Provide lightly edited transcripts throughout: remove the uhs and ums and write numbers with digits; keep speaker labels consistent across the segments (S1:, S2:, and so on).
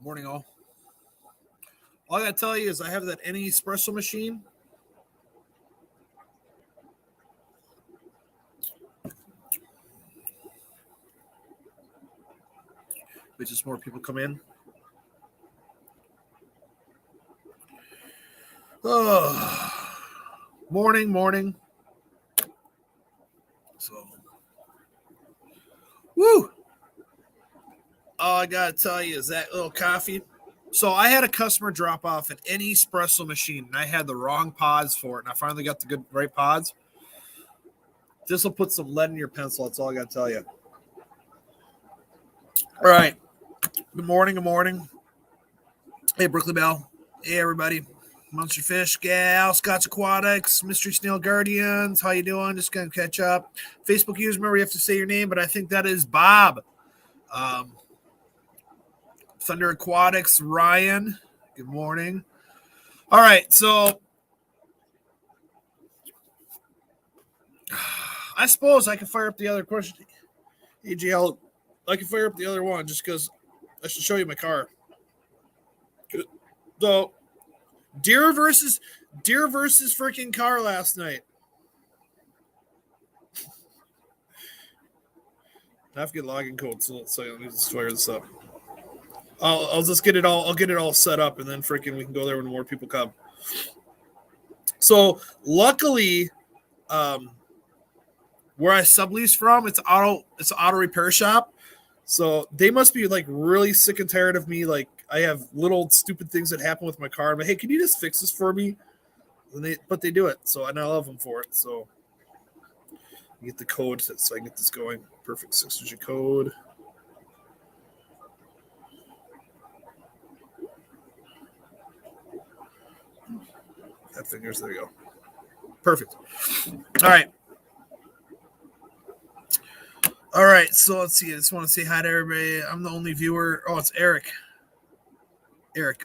S1: Morning, all. All I gotta tell you is I have that any espresso machine. Which just more people come in. Oh, morning. So, woo! All I gotta tell you is that little coffee. So I had a customer drop off at any espresso machine, and I had the wrong pods for it, and I finally got the right pods. This will put some lead in your pencil. That's all I gotta tell you. All right. Good morning. Hey, Brookley Bell. Hey, everybody. Monster Fish, Gal, Scott's Aquatics, Mystery Snail Guardians. How you doing? Just going to catch up. Facebook user, remember you have to say your name, but I think that is Bob. Thunder Aquatics, Ryan. Good morning. All right, so I suppose I can fire up the other question. AGL, I can fire up the other one just because I should show you my car. So, Deer versus freaking car last night. I have to get login code, so let me just fire this up. I'll just get it all. I'll get it all set up, and then freaking we can go there when more people come. So luckily, where I sublease from, it's an auto repair shop. So they must be like really sick and tired of me. Like I have little stupid things that happen with my car. I'm like, hey, can you just fix this for me? But they do it. So and I love them for it. So get the code so I can get this going. Perfect 6-digit code. That fingers. There you go. Perfect. All right, so let's see. I just want to say hi to everybody. I'm the only viewer. Oh, it's Eric.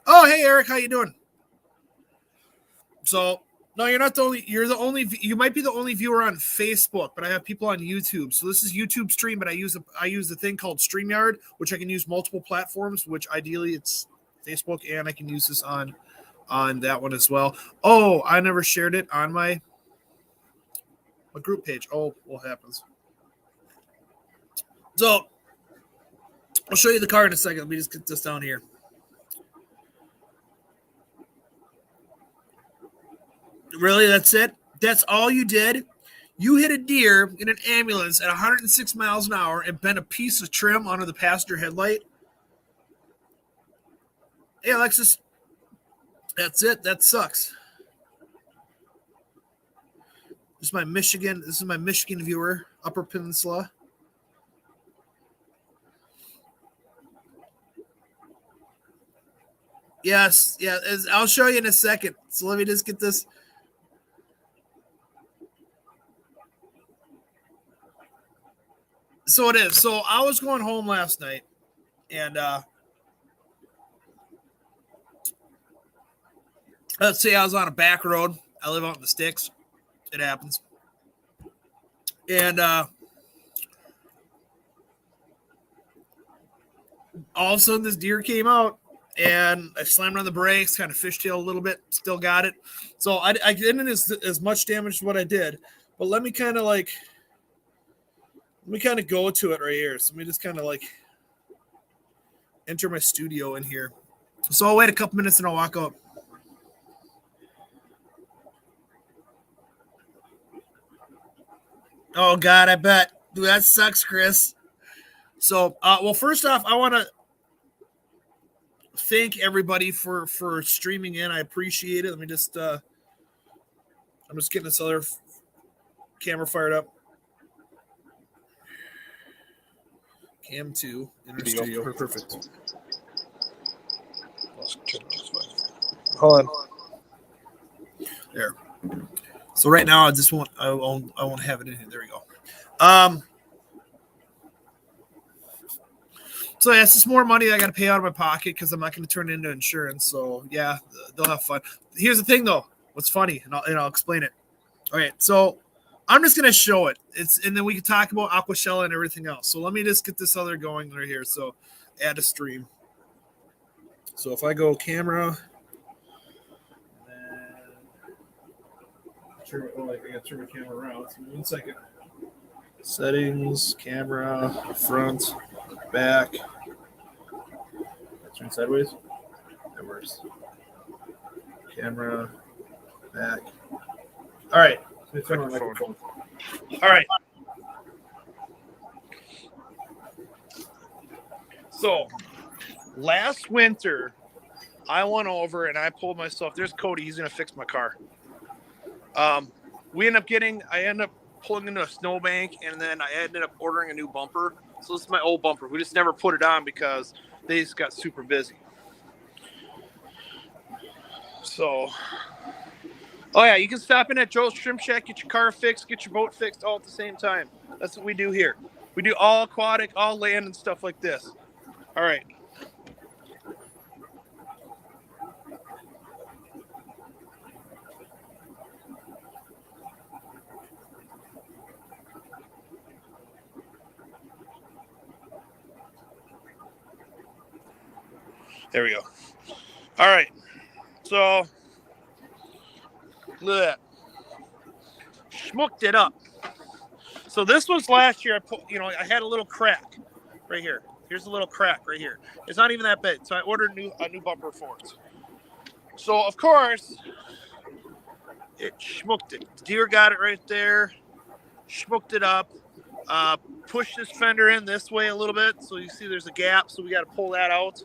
S1: Oh, hey, Eric. How you doing? So, no, you're not the only. You're the only. You might be the only viewer on Facebook, but I have people on YouTube. So this is YouTube stream, but I use the thing called StreamYard, which I can use multiple platforms. Which ideally it's Facebook, and I can use this on that one as well. Oh, I never shared it on my group page. Oh, what happens? So, I'll show you the car in a second. Let me just get this down here. Really? That's it? That's all you did? You hit a deer in an ambulance at 106 miles an hour and bent a piece of trim under the passenger headlight? Hey, Alexis. That's it. That sucks. This is my Michigan viewer, Upper Peninsula. Yes, yeah, I'll show you in a second. So let me just get this. So it is. So I was going home last night, and let's say I was on a back road. I live out in the sticks. It happens. And all of a sudden, this deer came out. And I slammed on the brakes, kind of fishtailed a little bit, still got it. So I didn't as much damage as what I did, but let me kind of go to it right here. So let me just kind of like enter my studio in here. So I'll wait a couple minutes and I'll walk up. Oh God, I bet. Dude, that sucks, Chris. So, well, first off, I want to thank everybody for streaming in. I appreciate it. Let me just I'm just getting this other camera fired up. Cam 2 in our studio. Perfect. Hold on. There. So right now I won't have it in here. There we go. So yeah, it's just more money I got to pay out of my pocket because I'm not going to turn it into insurance. So yeah, they'll have fun. Here's the thing though. What's funny, and I'll explain it. All right, so I'm just going to show it. And then we can talk about Aquashella and everything else. So let me just get this other going right here. So add a stream. So if I go camera, I got to turn my camera around. So 1 second. Settings, camera, front, back. Turn sideways. That works. Camera, back. All right. Turn on microphone. All right. So last winter, I went over and I pulled myself. There's Cody. He's gonna fix my car. I ended up pulling into a snowbank, and then I ended up ordering a new bumper. So this is my old bumper. We just never put it on because they just got super busy. So, oh yeah, you can stop in at Joe's Shrimp Shack, get your car fixed, get your boat fixed all at the same time. That's what we do here. We do all aquatic, all land, and stuff like this. All right. There we go. All right. So, look at that. Schmooked it up. So this was last year. I had a little crack right here. Here's a little crack right here. It's not even that big. So I ordered a new bumper for it. So, of course, it schmooked it. The deer got it right there. Schmooked it up. Pushed this fender in this way a little bit. So you see there's a gap. So we got to pull that out.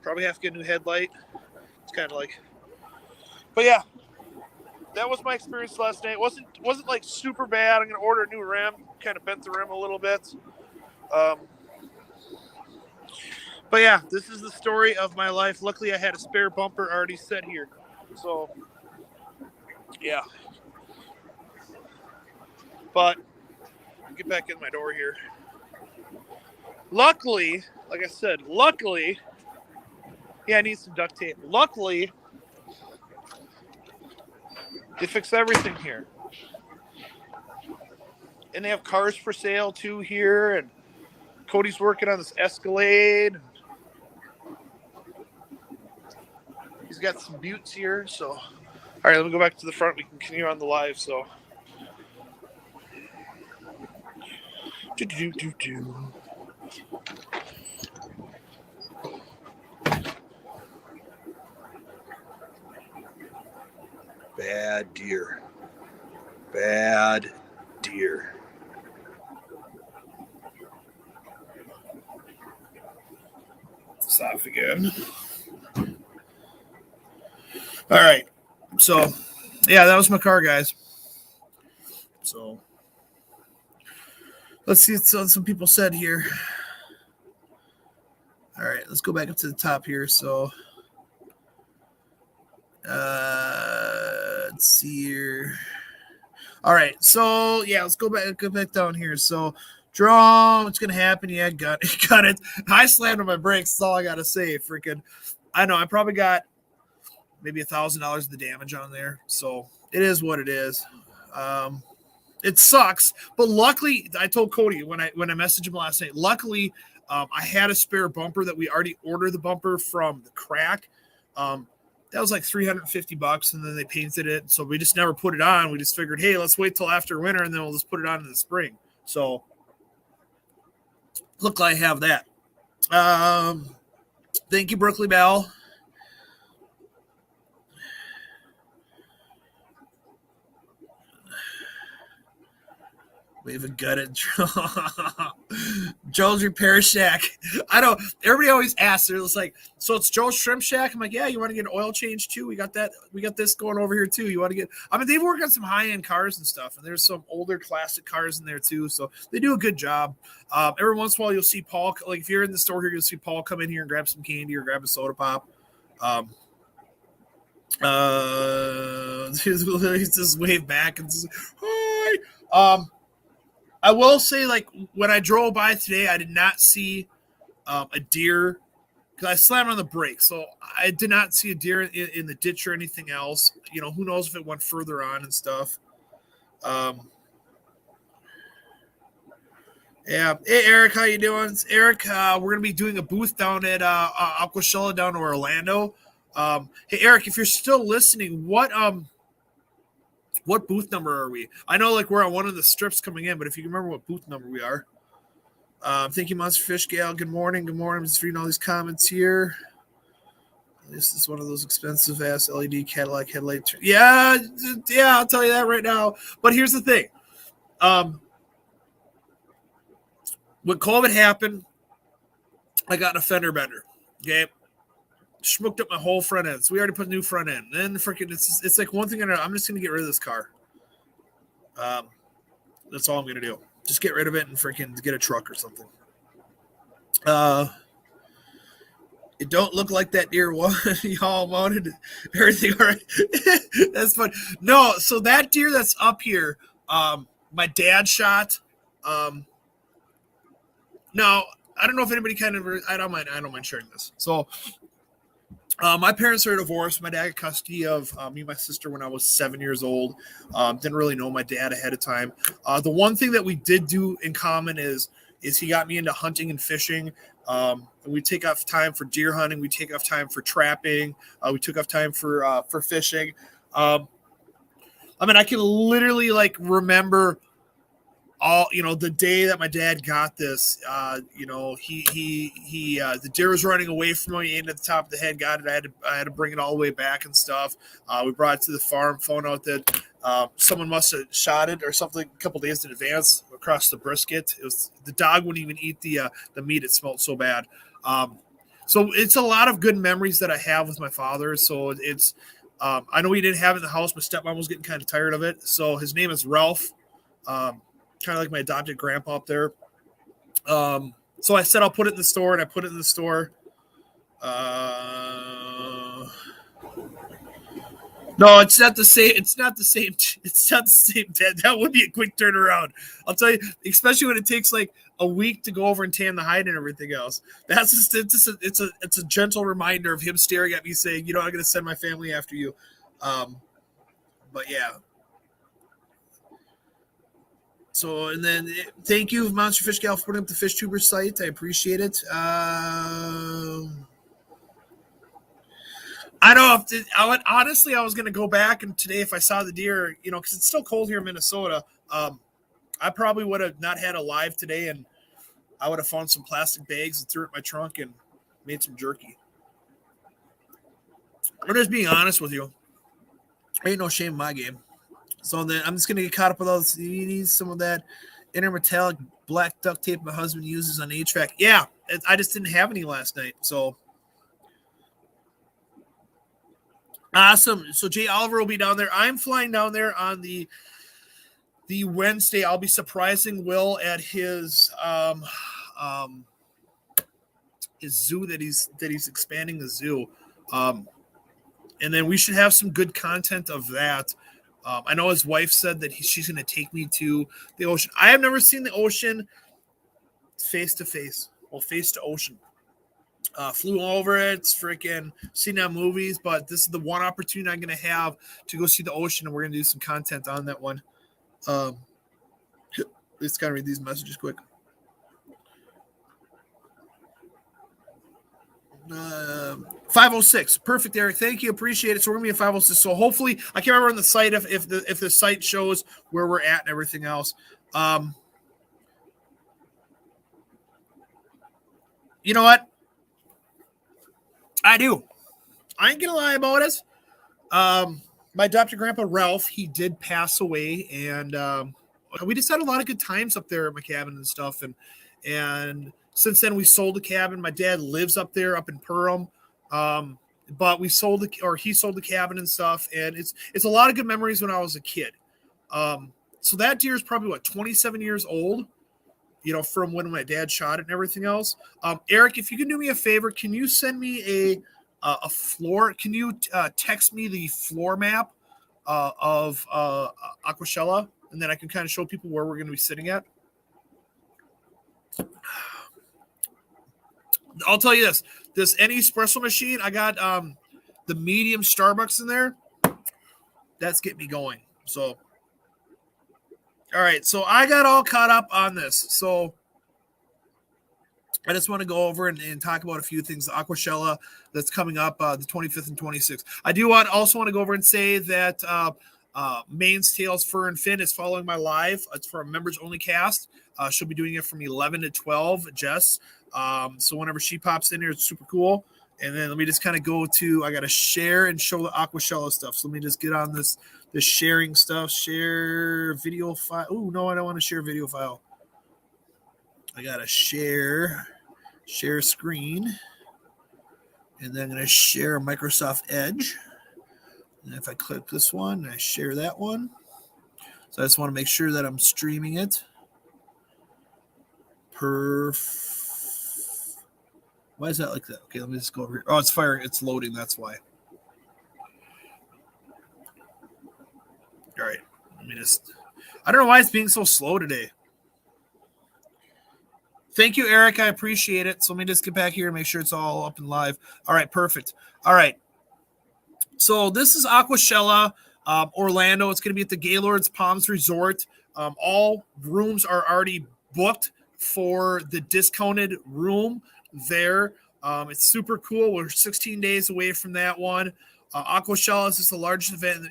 S1: Probably have to get a new headlight. It's kind of like, but yeah, that was my experience last night. It wasn't like super bad. I'm gonna order a new rim. Kind of bent the rim a little bit. But yeah, this is the story of my life. Luckily, I had a spare bumper already set here. So yeah, but I'll get back in my door here. Luckily, like I said, yeah, I need some duct tape. Luckily, they fix everything here. And they have cars for sale too here. And Cody's working on this Escalade. He's got some buttes here. So, all right, let me go back to the front. We can continue on the live. So, Bad deer. Bad deer. Stop again. All right. So, yeah, that was my car, guys. So, let's see what some people said here. All right, let's go back up to the top here. So, let's see here. All right, so yeah, let's go back down here. So, draw, what's gonna happen? Yeah, got it. I slammed on my brakes. That's all I gotta say. Freaking, I know I probably got maybe $1,000 of the damage on there. So it is what it is. It sucks, but luckily, I told Cody when I messaged him last night. Luckily, I had a spare bumper that we already ordered the bumper from the crack. That was like $350, and then they painted it. So we just never put it on. We just figured, hey, let's wait till after winter, and then we'll just put it on in the spring. So look, I have that. Thank you, Brookley Bell. We have a gutted Joe's Repair Shack. I don't. Everybody always asks. They're just like, so it's Joe's Shrimp Shack. I'm like, yeah. You want to get an oil change too? We got that. We got this going over here too. You want to get? I mean, they've worked on some high end cars and stuff, and there's some older classic cars in there too. So they do a good job. Every once in a while, you'll see Paul. Like if you're in the store here, you'll see Paul come in here and grab some candy or grab a soda pop. He's just wave back and just, hi. I will say, like, when I drove by today, I did not see a deer because I slammed on the brakes. So I did not see a deer in the ditch or anything else. You know, who knows if it went further on and stuff. Yeah. Hey, Eric, how you doing? It's Eric. We're gonna be doing a booth down at Aquashella down in Orlando. Hey, Eric, if you're still listening, what booth number are we? I know like we're on one of the strips coming in, but if you can remember what booth number we are. Thank you, Monster Fish Gal. Good morning. Good morning. I'm just reading all these comments here. This is one of those expensive ass LED Cadillac headlights. Yeah, I'll tell you that right now. But here's the thing. When COVID happened, I got a fender bender. Okay. Schmooked up my whole front end. So we already put a new front end. Then freaking it's like one thing I'm just gonna get rid of this car. That's all I'm gonna do. Just get rid of it and freaking get a truck or something. It don't look like that deer one. Y'all wanted everything all right. That's fun. No, so that deer that's up here, my dad shot. Now I don't know if anybody I don't mind sharing this. So my parents are divorced. My dad got custody of me and my sister when I was 7 years old. Didn't really know my dad ahead of time. The one thing that we did do in common is he got me into hunting and fishing. We take off time for deer hunting. We take off time for trapping. We took off time for fishing. I mean, I can literally like remember the day that my dad got this. The deer was running away from me, aimed at the top of the head. Got it. I had to bring it all the way back and stuff. We brought it to the farm. Found out that someone must have shot it or something a couple days in advance across the brisket. It was the dog wouldn't even eat the meat. It smelled so bad. So it's a lot of good memories that I have with my father. So it's I know we didn't have it in the house. My stepmom was getting kind of tired of it. So his name is Ralph. Kind of like my adopted grandpa up there. So I said I'll put it in the store, and I put it in the store. No, it's not the same. It's not the same. It's not the same. That would be a quick turnaround. I'll tell you, especially when it takes like a week to go over and tan the hide and everything else. That's just it's a gentle reminder of him staring at me saying, I'm going to send my family after you. But yeah. So, and then thank you, Monster Fish Gal, for putting up the Fishtuber site. I appreciate it. I don't know honestly, I was going to go back and today if I saw the deer, because it's still cold here in Minnesota, I probably would have not had a live today and I would have found some plastic bags and threw it in my trunk and made some jerky. I'm just being honest with you. Ain't no shame in my game. So then I'm just going to get caught up with all this. You need some of that intermetallic black duct tape my husband uses on HVAC. Yeah, I just didn't have any last night. So awesome. So Jay Oliver will be down there. I'm flying down there on the Wednesday. I'll be surprising Will at his zoo that he's expanding the zoo. And then we should have some good content of that. I know his wife said that she's going to take me to the ocean. I have never seen the ocean face to face. Well, face to ocean. Flew over it, freaking seen on movies, but this is the one opportunity I'm going to have to go see the ocean, and we're going to do some content on that one. Let's kind of read these messages quick. 506, perfect, Eric. Thank you, appreciate it. So we're gonna be at 506. So hopefully, I can't remember on the site if the site shows where we're at and everything else. You know what? I do. I ain't gonna lie about it. My adopted grandpa Ralph, he did pass away, and we just had a lot of good times up there at my cabin and stuff, and since then we sold the cabin. My dad lives up there up in Perham. But he sold the cabin and stuff, and it's a lot of good memories when I was a kid. So that deer is probably 27 years old, from when my dad shot it and everything else. Eric, if you can do me a favor, can you send me a floor? Can you text me the floor map of Aquashella, and then I can kind of show people where we're going to be sitting at? I'll tell you this any espresso machine, I got the medium Starbucks in there. That's getting me going. So, all right. So I got all caught up on this. So I just want to go over and talk about a few things. Aquashella that's coming up the 25th and 26th. I do also want to go over and say that Main's Tales Fur and Fin is following my live. It's for a members only cast. She'll be doing it from 11 to 12, Jess. So whenever she pops in here, it's super cool. And then let me just kind of go to, I got to share and show the Aquashella stuff. So let me just get on this sharing stuff. Share video file. Oh, no, I don't want to share video file. I got to share screen. And then I'm going to share Microsoft Edge. And if I click this one, I share that one. So I just want to make sure that I'm streaming it. Why is that like that? Okay, let me just go over here. Oh, it's firing. It's loading. That's why. All right. Let me just. I don't know why it's being so slow today. Thank you, Eric. I appreciate it. So let me just get back here and make sure it's all up and live. All right, perfect. All right. So this is Aquashella Orlando. It's going to be at the Gaylord's Palms Resort. All rooms are already booked for the discounted room there. It's super cool. We're 16 days away from that one. Aquashella is just the largest event,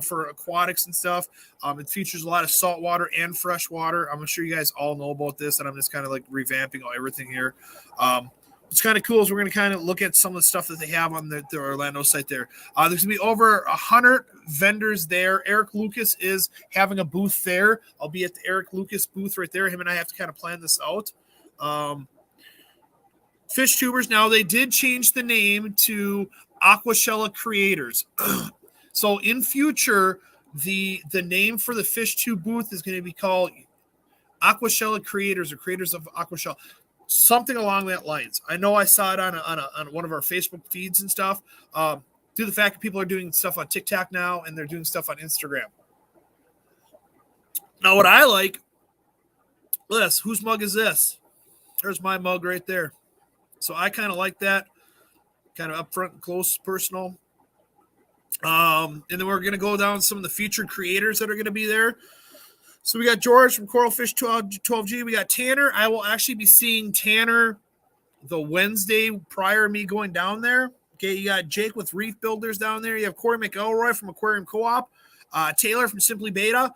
S1: for aquatics and stuff. It features a lot of saltwater and freshwater. I'm sure you guys all know about this, and I'm just kind of like revamping everything here. What's kind of cool is we're going to kind of look at some of the stuff that they have on the Orlando site there. There's going to be over 100 vendors there. Eric Lucas is having a booth there. I'll be at the Eric Lucas booth right there. Him and I have to kind of plan this out. Fishtubers, now they did change the name to Aquashella Creators. So in future, the name for the Fishtube booth is going to be called Aquashella Creators or Creators of Aquashella. Something along that lines. I know I saw it on one of our Facebook feeds and stuff. Due to the fact that people are doing stuff on TikTok now and they're doing stuff on Instagram. Now, what I like, this, whose mug is this? There's my mug right there. So I kind of like that, kind of upfront and close, personal. And then we're going to go down some of the featured creators that are going to be there. So we got George from Coral Fish 12G. We got Tanner. I will actually be seeing Tanner the Wednesday prior to me going down there. Okay, you got Jake with Reef Builders down there. You have Corey McElroy from Aquarium Co-op. Taylor from Simply Beta.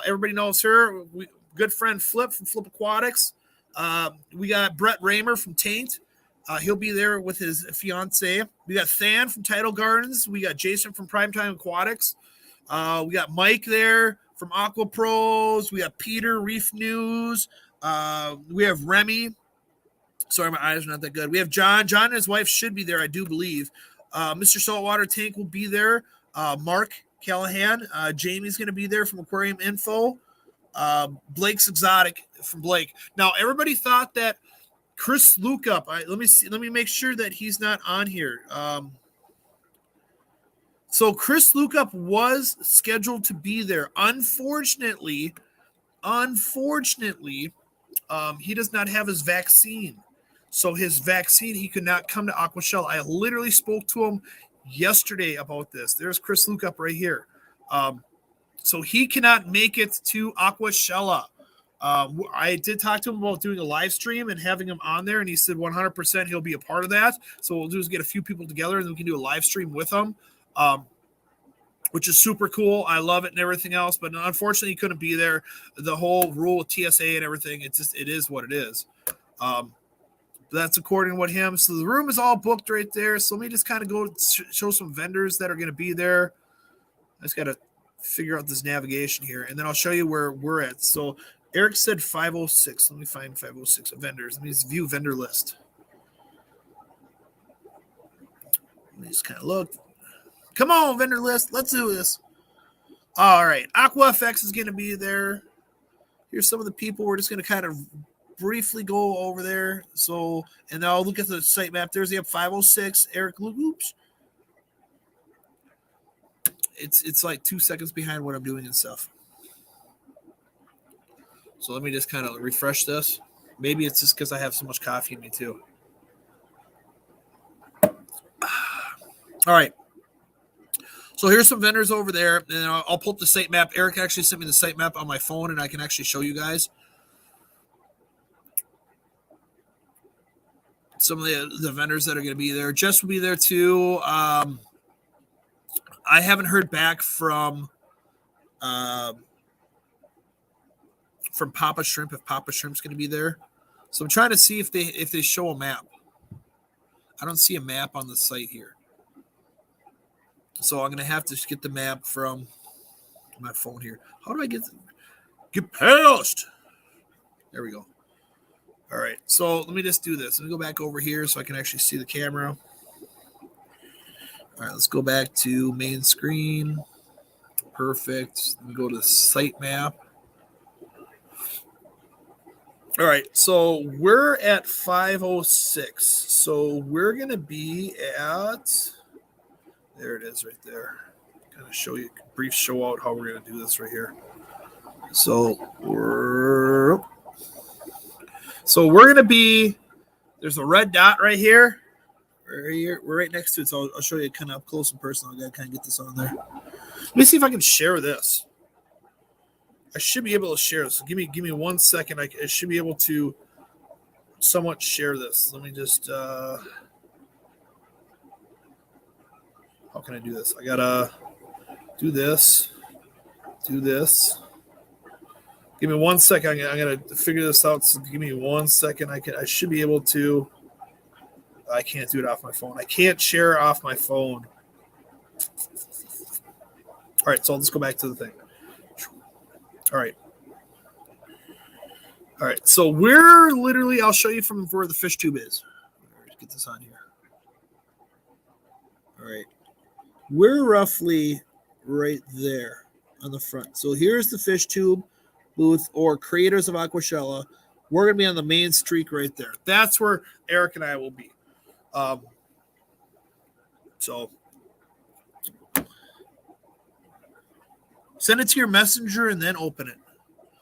S1: Everybody knows her. Good friend Flip from Flip Aquatics. We got Brett Raymer from Taint. He'll be there with his fiance. We got Than from Tidal Gardens. We got Jason from Primetime Aquatics. We got Mike there from Aqua Pros. We got Peter, Reef News. We have Remy. Sorry, my eyes are not that good. We have John. John and his wife should be there, I do believe. Mr. Saltwater Tank will be there. Mark Callahan. Jamie's going to be there from Aquarium Info. Blake's Exotic from Blake. Now, everybody thought that Chris Lukup. Let me make sure that he's not on here. So Chris Lukup was scheduled to be there. Unfortunately, he does not have his vaccine. So his vaccine, he could not come to Aquashella. I literally spoke to him yesterday about this. There's Chris Lukup right here. So he cannot make it to Aquashella. I did talk to him about doing a live stream and having him on there, and he said 100% he'll be a part of that. So what we'll do is get a few people together, and we can do a live stream with him, which is super cool. I love it and everything else, but unfortunately he couldn't be there. The whole rule with TSA and everything, it is what it is. That's according to what him. So the room is all booked right there. So let me just kind of go show some vendors that are going to be there. I just got to figure out this navigation here, and then I'll show you where we're at. So Eric said 506. Let me find 506 vendors. Let me just view vendor list. Let me just kind of look. Come on, vendor list. Let's do this. All right. AquaFX is going to be there. Here's some of the people. We're just going to kind of briefly go over there. So, and I'll look at the site map. There's the 506. Eric Oops. It's like 2 seconds behind what I'm doing and stuff. So let me just kind of refresh this. Maybe it's just because I have so much coffee in me too. All right. So here's some vendors over there, and I'll pull up the site map. Eric actually sent me the site map on my phone, and I can actually show you guys. some of the vendors that are going to be there. Jess will be there too. I haven't heard back from Papa Shrimp if Papa Shrimp's going to be there. So I'm trying to see if they show a map. I don't see a map on the site here. So I'm going to have to get the map from my phone here. How do I get past? There we go. All right. So let me just do this. Let me go back over here so I can actually see the camera. All right. Let's go back to main screen. Perfect. Let me go to site map. All right, so we're at 5:06. So we're going to be at, there it is right there. Kind of show you, brief show out how we're going to do this right here. So we're going to be, there's a red dot right here. We're right next to it. So I'll show you kind of up close and personal. I got to kind of get this on there. Let me see if I can share this. I should be able to share this. Give me 1 second. I should be able to somewhat share this. Let me just how can I do this? I gotta do this. Do this. Give me 1 second. I'm gonna figure this out. So give me 1 second. I should be able to. I can't do it off my phone. I can't share off my phone. All right, so let's go back to the thing. All right. All right. So we're literally, I'll show you from where the fish tube is. Let's get this on here. All right. We're roughly right there on the front. So here's the fish tube booth or creators of Aquashella. We're going to be on the main street right there. That's where Eric and I will be. So send it to your messenger and then open it.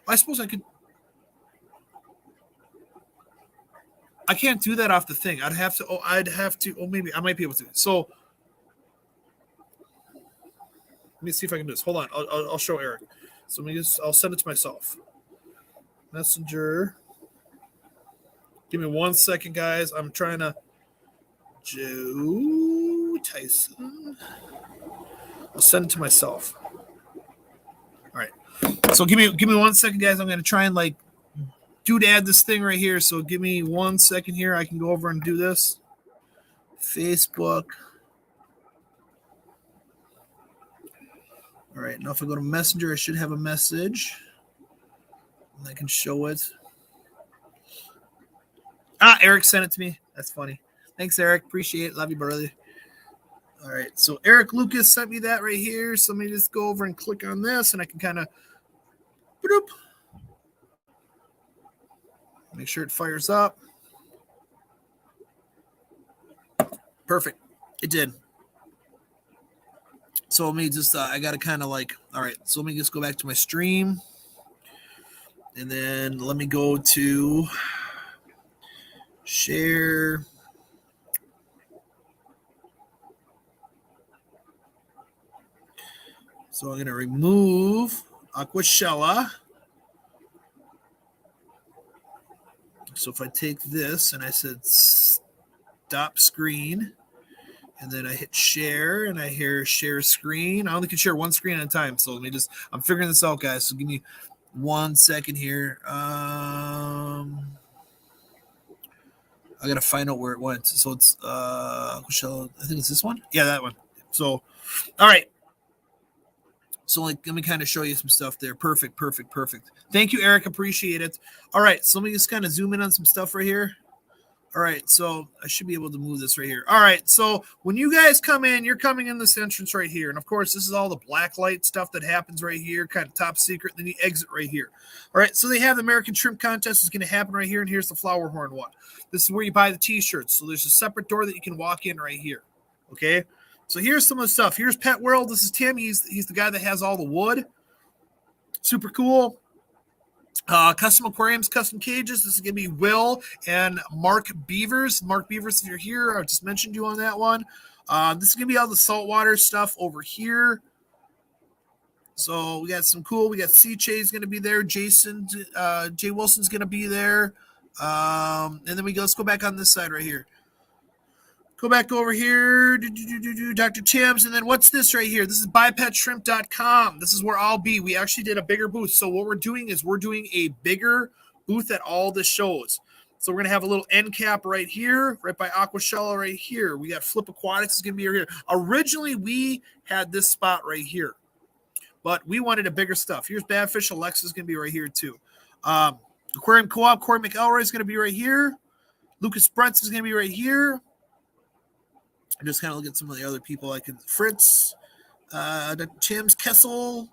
S1: I suppose I could. I can't do that off the thing. I'd have to. Oh, maybe I might be able to. So let me see if I can do this. Hold on. I'll show Eric. So I'll send it to myself. Messenger. Give me 1 second, guys. I'm trying to. Joe Tyson. I'll send it to myself. All right. So give me 1 second, guys. I'm gonna try and add this thing right here. So give me 1 second here. I can go over and do this. Facebook. All right. Now if I go to Messenger, I should have a message. And I can show it. Eric sent it to me. That's funny. Thanks, Eric. Appreciate it. Love you, brother. All right. So Eric Lucas sent me that right here. So let me just go over and click on this, and I can kind of make sure it fires up. Perfect. It did. So let me just, I got to kind of all right. So let me just go back to my stream. And then let me go to share. So I'm going to remove Aquashella. So if I take this and I said stop screen, and then I hit share and I hear share screen. I only can share one screen at a time. So I'm figuring this out, guys. So give me 1 second here. I got to find out where it went. So it's Aquashella. I think it's this one. Yeah, that one. So, all right. So let me kind of show you some stuff there. Perfect. Thank you, Eric. Appreciate it. All right. So let me just kind of zoom in on some stuff right here. All right. So I should be able to move this right here. All right. So when you guys come in, you're coming in this entrance right here. And of course, this is all the black light stuff that happens right here, kind of top secret. Then you exit right here. All right. So they have the American Shrimp Contest is going to happen right here. And here's the flower horn one. This is where you buy the t-shirts. So there's a separate door that you can walk in right here. Okay. So here's some of the stuff. Here's Pet World. This is Tim. He's the guy that has all the wood. Super cool. Custom aquariums, custom cages. This is going to be Will and Mark Beavers. Mark Beavers, if you're here, I just mentioned you on that one. This is going to be all the saltwater stuff over here. So we got some cool. We got C. Che's going to be there. Jay Wilson's going to be there. And then let's go back on this side right here. Go back over here, Dr. Tim's, and then what's this right here? This is bipedshrimp.com. This is where I'll be. We actually did a bigger booth. So what we're doing is we're doing a bigger booth at all the shows. So we're going to have a little end cap right here, right by Aquashella right here. We got Flip Aquatics is going to be right here. Originally, we had this spot right here, but we wanted a bigger stuff. Here's Badfish Alexa is going to be right here too. Aquarium Co-op, Corey McElroy is going to be right here. Lucas Brentz is going to be right here. I'm just kind of looking at some of the other people like Fritz, Tim's Kessel,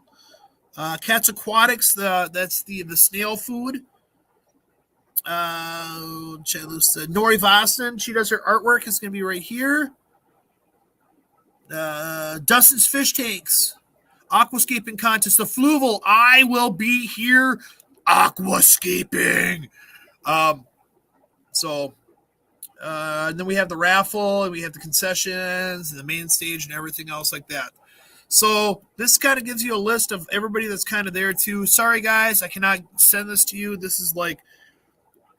S1: Cats Aquatics. That's the snail food. Nori Vossen, she does her artwork. It's going to be right here. Dustin's Fish Tanks, Aquascaping Contest, the Fluval. I will be here aquascaping. And then we have the raffle, and we have the concessions, and the main stage, and everything else like that. So this kind of gives you a list of everybody that's kind of there too. Sorry, guys, I cannot send this to you. This is like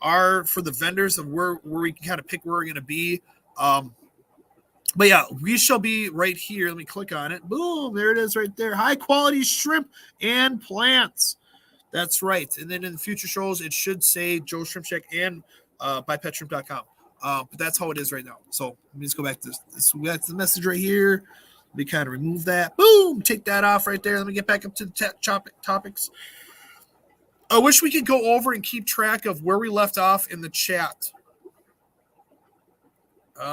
S1: for the vendors of where we can kind of pick where we're going to be. But yeah, we shall be right here. Let me click on it. Boom, there it is right there. High quality shrimp and plants. That's right. And then in the future shows, it should say Joe Shrimp Shack and bipedshrimp.com. But that's how it is right now. So let me just go back to this. We got the message right here. Let me kind of remove that. Boom, take that off right there. Let me get back up to the topics. I wish we could go over and keep track of where we left off in the chat. Where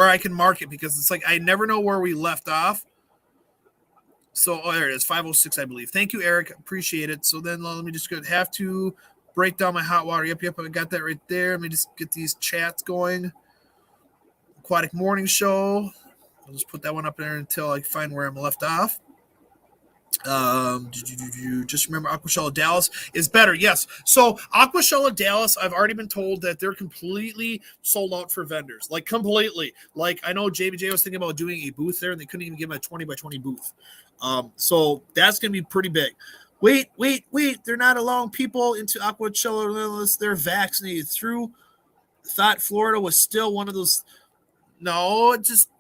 S1: I can mark it, because it's like I never know where we left off. So there it is, 506, I believe. Thank you, Eric. Appreciate it. So then let me just have to break down my hot water. Yep, I got that right there. Let me just get these chats going. Aquatic Morning Show. I'll just put that one up there until I find where I'm left off. Just remember Aquashella Dallas is better. Yes. So Aquashella Dallas, I've already been told that they're completely sold out for vendors. Like completely. Like I know JBJ was thinking about doing a booth there, and they couldn't even give him a 20 by 20 booth. So that's going to be pretty big. Wait. They're not allowing people into Aquashella unless they're vaccinated. Thought Florida was still one of those. No, just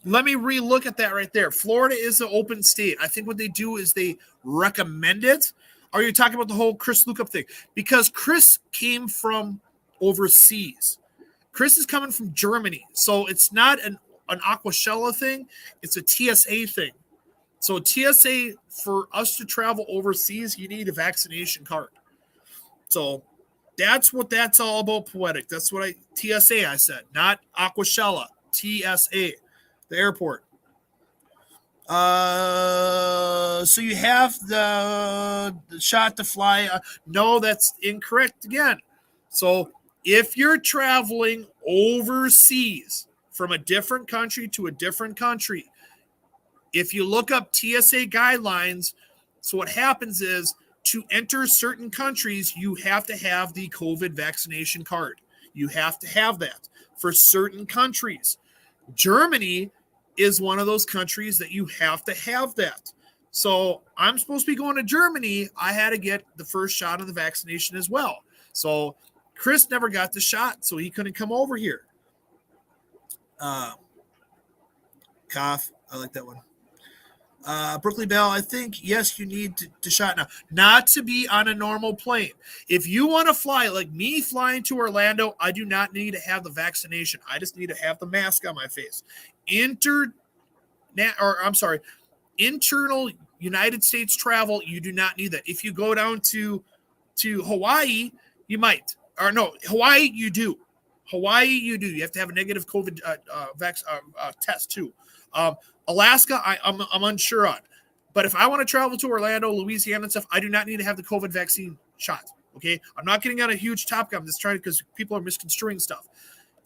S1: let me relook at that right there. Florida is an open state. I think what they do is they recommend it. Are you talking about the whole Chris lookup thing? Because Chris came from overseas. Chris is coming from Germany. So it's not an Aquashella thing. It's a TSA thing. So TSA, for us to travel overseas, you need a vaccination card. So that's what that's all about, Poetic. That's what TSA I said, not Aquashella. TSA, the airport. So you have the shot to fly. No, that's incorrect again. So if you're traveling overseas from a different country to a different country, if you look up TSA guidelines, so what happens is to enter certain countries, you have to have the COVID vaccination card. You have to have that for certain countries. Germany is one of those countries that you have to have that. So I'm supposed to be going to Germany. I had to get the first shot of the vaccination as well. So Chris never got the shot, so he couldn't come over here. Cough. I like that one. Brookley Bell, I think, yes, you need to shot now. Not to be on a normal plane. If you want to fly, like me flying to Orlando, I do not need to have the vaccination. I just need to have the mask on my face. Internal United States travel, you do not need that. If you go down to Hawaii, you might. Or no, Hawaii, you do. You have to have a negative COVID test too. Alaska, I'm unsure on. But if I want to travel to Orlando, Louisiana and stuff, I do not need to have the COVID vaccine shot. Okay? I'm not getting on a huge topic. I'm just trying because people are misconstruing stuff.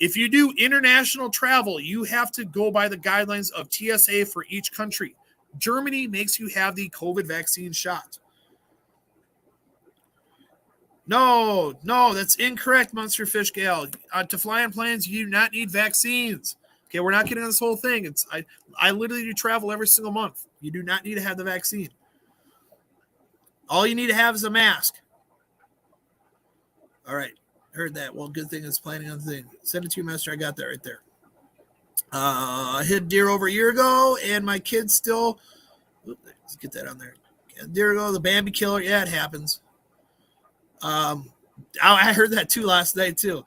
S1: If you do international travel, you have to go by the guidelines of TSA for each country. Germany makes you have the COVID vaccine shot. No, that's incorrect, Monster Fish Gal. To fly on planes, you do not need vaccines. Okay, we're not getting on this whole thing. I literally do travel every single month. You do not need to have the vaccine. All you need to have is a mask. All right. Heard that. Well, good thing it's planning on the thing. Send it to your master. I got that right there. I hit deer over a year ago, and my kids still. Let's get that on there. A year ago, the Bambi killer. Yeah, it happens. I heard that too last night too.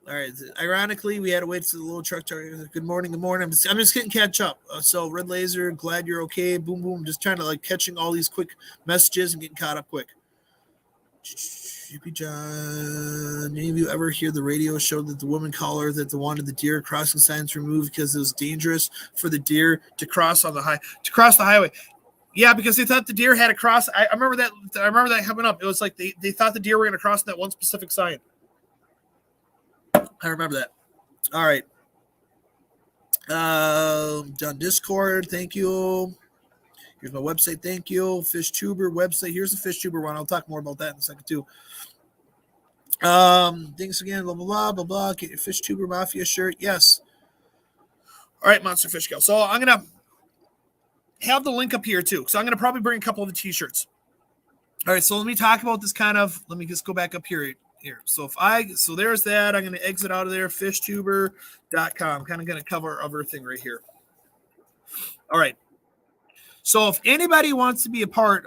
S1: All right. Ironically, we had to wait for the little truck. Good morning. Good morning. I'm just getting catch up. So Red Laser, glad you're okay. Boom, boom. Just trying to like catching all these quick messages and getting caught up quick. John, any of you ever hear the radio show that the woman caller that they wanted the deer crossing signs removed because it was dangerous for the deer to cross the highway? Yeah, because they thought the deer had to cross. I remember that. I remember that coming up. It was like they thought the deer were going to cross that one specific sign. I remember that. All right. John Discord, thank you. Here's my website. Thank you. Fishtuber website. Here's the Fishtuber one. I'll talk more about that in a second too. Thanks again. Blah blah blah blah blah. Get your Fishtuber Mafia shirt. Yes. All right, Monster Fish Kill. So I'm gonna have the link up here too. So I'm gonna probably bring a couple of the t-shirts. All right. So let me talk about this kind of. Let me just go back up here. So there's that. I'm gonna exit out of there. Fishtuber.com. Kind of gonna cover everything right here. All right. So if anybody wants to be a part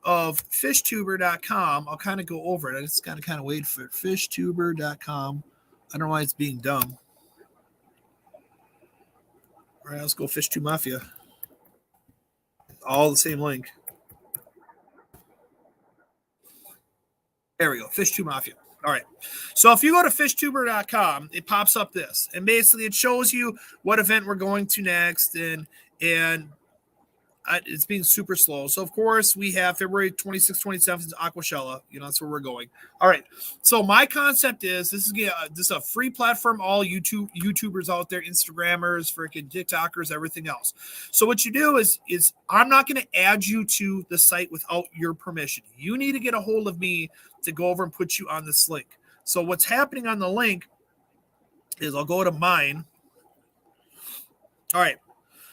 S1: of fishtuber.com, I'll kind of go over it. I just got to kind of wait for it. Fishtuber.com. I don't know why it's being dumb. All right, let's go Fishtube Mafia. All the same link. There we go. Fishtube Mafia. All right. So if you go to fishtuber.com, it pops up this. And basically it shows you what event we're going to next and it's being super slow. So, of course, we have February 26th, 27th, Aquashella. That's where we're going. All right. So, my concept is this is a free platform, all YouTubers out there, Instagrammers, freaking TikTokers, everything else. So, what you do is I'm not going to add you to the site without your permission. You need to get a hold of me to go over and put you on this link. So, what's happening on the link is I'll go to mine. All right.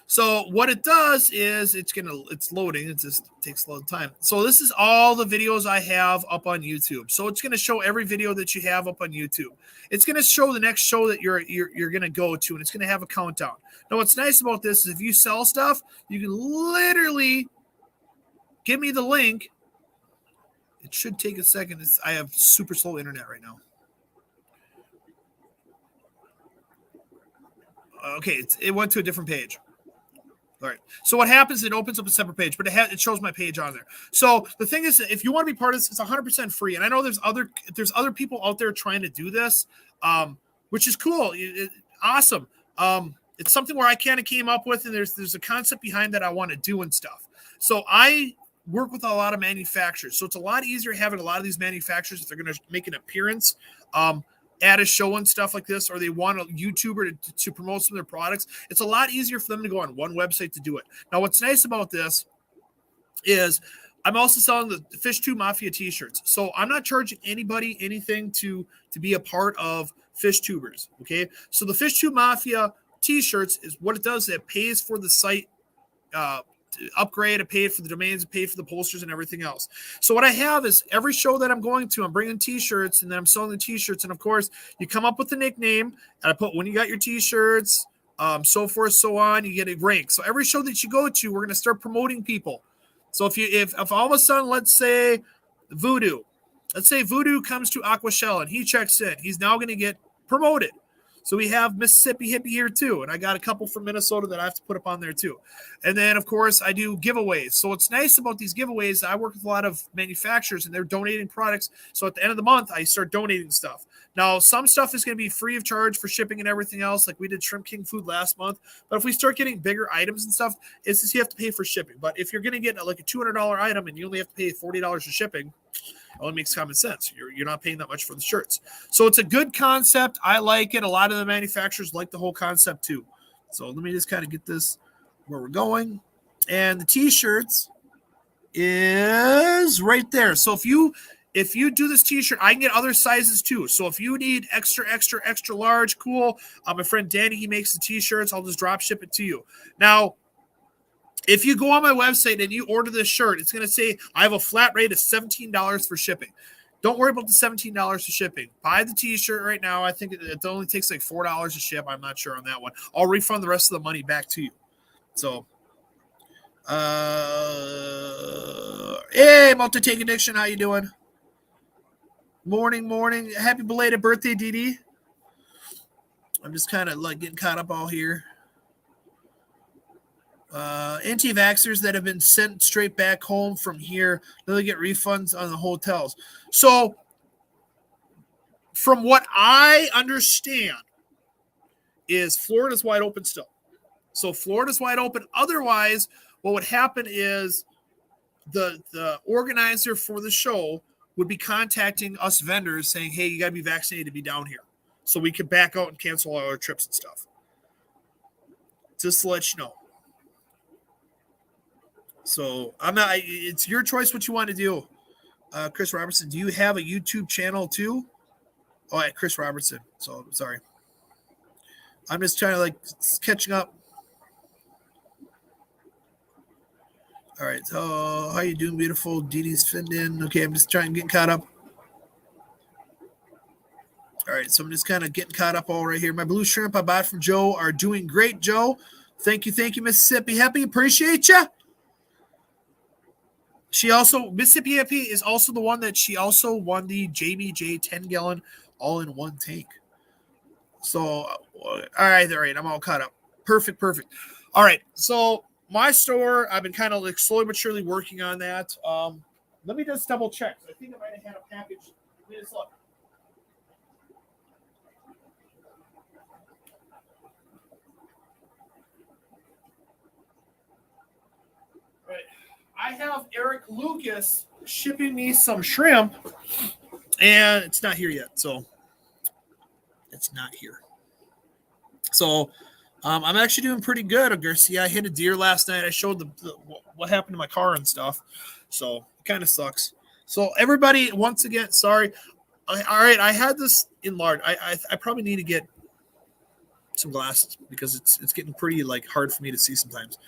S1: So what it does is it's loading. It just takes a little time. So this is all the videos I have up on YouTube. So it's going to show every video that you have up on YouTube. It's going to show the next show that you're going to go to, and it's going to have a countdown. Now what's nice about this is if you sell stuff, you can literally give me the link. It should take a second. I have super slow internet right now. Okay, it went to a different page. All right. So what happens? It opens up a separate page, but it shows my page on there. So the thing is, if you want to be part of this, it's 100% free. And I know there's other people out there trying to do this, which is cool. Awesome. It's something where I kind of came up with, and there's a concept behind that I want to do and stuff. So I work with a lot of manufacturers. So it's a lot easier having a lot of these manufacturers if they're going to make an appearance. At a show and stuff like this, or they want a YouTuber to promote some of their products, it's a lot easier for them to go on one website to do it. Now, what's nice about this is I'm also selling the Fishtuber Mafia t-shirts. So I'm not charging anybody anything to be a part of Fishtubers, okay? So the Fishtuber Mafia t-shirts is what it does. It pays for the site upgrade, it paid for the domains, it paid for the posters and everything else. So what I have is every show that I'm going to, I'm bringing t-shirts, and then I'm selling the t-shirts. And of course, you come up with the nickname, and I put when you got your t-shirts, so forth, so on, you get a rank. So every show that you go to, we're going to start promoting people. So if all of a sudden, let's say Voodoo comes to Aquashella and he checks in, he's now going to get promoted. So we have Mississippi Hippie here too. And I got a couple from Minnesota that I have to put up on there too. And then, of course, I do giveaways. So what's nice about these giveaways, I work with a lot of manufacturers and they're donating products. So at the end of the month, I start donating stuff. Now, some stuff is going to be free of charge for shipping and everything else. Like we did Shrimp King food last month. But if we start getting bigger items and stuff, it's just you have to pay for shipping. But if you're going to get like a $200 item and you only have to pay $40 for shipping, it only makes common sense. You're not paying that much for the shirts. So it's a good concept. I like it. A lot of the manufacturers like the whole concept too. So let me just kind of get this where we're going. And the t-shirts is right there. So if you do this t-shirt, I can get other sizes too. So if you need extra large, cool. My friend Danny, he makes the t-shirts. I'll just drop ship it to you. Now, if you go on my website and you order this shirt, it's going to say I have a flat rate of $17 for shipping. Don't worry about the $17 of shipping. Buy the t-shirt right now. I think it only takes like $4 to ship. I'm not sure on that one. I'll refund the rest of the money back to you. So, hey, Multi-Take Addiction, how you doing? Morning. Happy belated birthday, Dee. I'm just kind of like getting caught up all here. Anti-vaxxers that have been sent straight back home from here, they'll get refunds on the hotels. So, from what I understand, is Florida's wide open still. So Florida's wide open. Otherwise, what would happen is the organizer for the show would be contacting us vendors saying, hey, you got to be vaccinated to be down here. So we could back out and cancel all our trips and stuff. Just to let you know. So it's your choice what you want to do. Chris Robertson, do you have a YouTube channel too? Oh, yeah, Chris Robertson. So sorry. I'm just trying to like catching up. All right. So how you doing, beautiful? Dee Dee's fitting in. Okay, I'm just trying to get caught up. All right, so I'm just kind of getting caught up all right here. My blue shrimp I bought from Joe are doing great, Joe. Thank you, Mississippi Happy. Appreciate you. Mississippi Happy is also the one that she also won the Jamie J 10-gallon all-in-one tank. So, all right, I'm all caught up. Perfect. All right, so my store, I've been kind of like slowly but surely working on that. Let me just double check. I think I might have had a package. Let me just look. All right. I have Eric Lucas shipping me some shrimp, and it's not here yet. So it's not here. So I'm actually doing pretty good, Garcia. I hit a deer last night. I showed what happened to my car and stuff. So it kind of sucks. So everybody, once again, sorry. All right, I had this enlarged. I probably need to get some glasses because it's getting pretty like hard for me to see sometimes.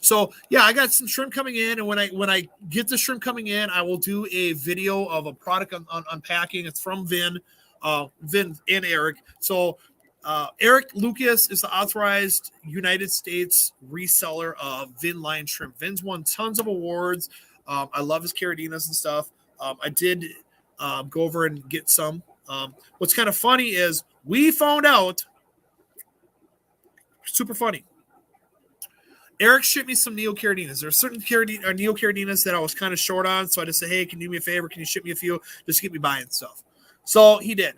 S1: So yeah, I got some shrimp coming in, and when I get the shrimp coming in, I will do a video of a product on unpacking. It's from Vin and Eric. So Eric Lucas is the authorized United States reseller of Vin line shrimp. Vin's won tons of awards. I love his caradinas and stuff. I did go over and get some. What's kind of funny is we found out, super funny. Eric shipped me some neocaradinas. There are certain neocaradinas that I was kind of short on, so I just said, hey, can you do me a favor? Can you ship me a few? Just to get me buying stuff. So he did.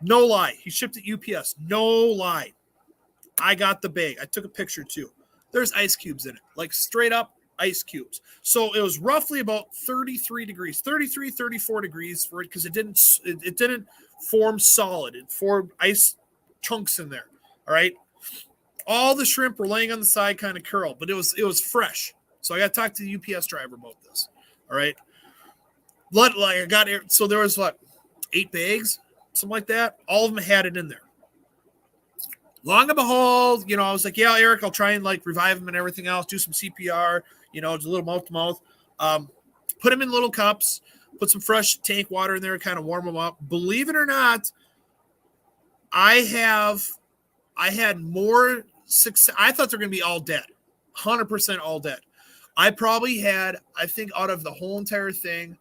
S1: No lie. He shipped it UPS. No lie. I got the bag. I took a picture too. There's ice cubes in it, like straight up ice cubes. So it was roughly about 33 degrees, 33, 34 degrees for it because it didn't form solid. It formed ice chunks in there. All right. All the shrimp were laying on the side, kind of curled, but it was fresh. So I got to talk to the UPS driver about this. All right. So there was 8 bags, something like that. All of them had it in there. Long and behold, I was like, yeah, Eric, I'll try and like revive him and everything else, do some CPR, just a little mouth to mouth. Put them in little cups, put some fresh tank water in there, kind of warm them up. Believe it or not, I had more success. I thought they're going to be all dead, 100% all dead. I probably had, I think out of the whole entire thing,